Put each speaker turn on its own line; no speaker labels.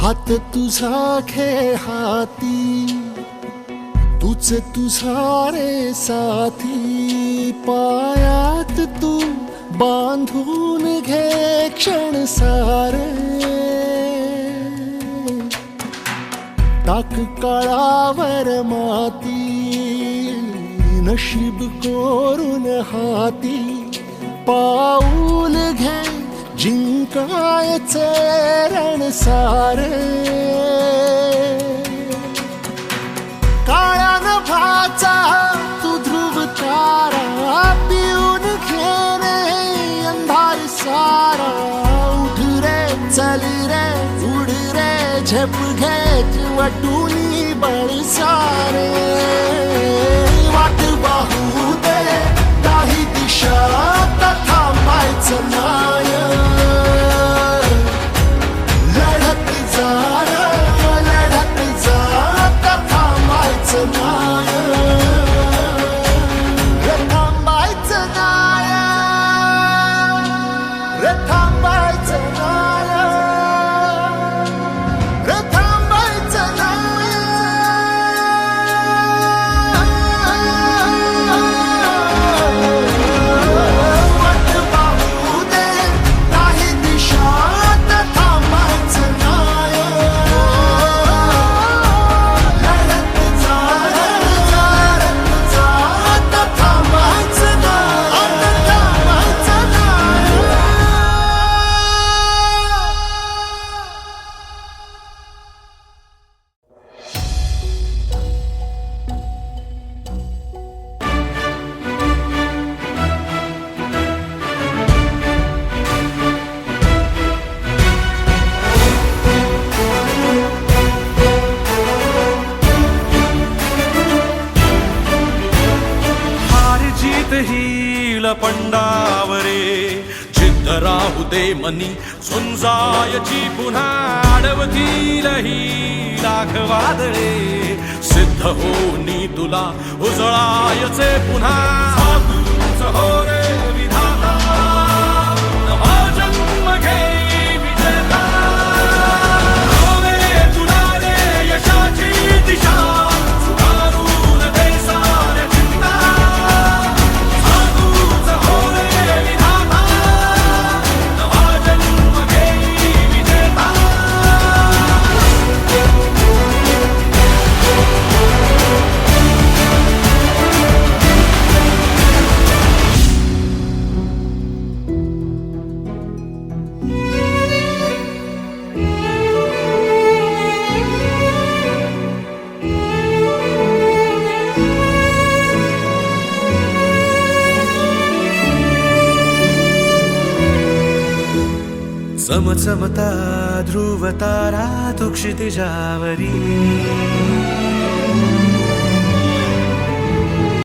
हात तुझा खेळ हाती, तुझे तुझा रे साथी. पायात तू बांधून घे क्षण सारे, टाक काळावर माती, नशीब कोरून हाती. पाऊल घे जिंकायचे रण सारे, काळ्या नभाचा तू ध्रुव तारा, पिऊन घेणे अंधार सारा. उठ रे चल रे उड रे, झेप घे वटुनी बळ सारे. वाट वाहू दे काही दिशा, थांबायचं नाय. लढत जा लढत जा, थांबायचं नाय. थांबायचं नाय, थांबायचं नाय, थांबायचं नाय. वाट पाहू दे काही दिशा, थांबायचं नाय. लढत जा लढत जा, थांबायचं नाय, थांबायचं नाय.
हार जीत ही लपंडावरे, जिद्द राहू दे मनी झुंजायची पुन्हा. अडवतील ही लाख वादळे, सिद्ध होनी तुला उजळायचे पुन्हा. साधूच हो रे विधाता, नवा जन्म घे विजेता. हवे तुला रे यशाची दिशा, सुधारून दे साऱ्या चिंता. साधूच हो रे विधाता, नवा जन्म घे विजेता. चमचमता ध्रुव तारा तू क्षितिजावरी.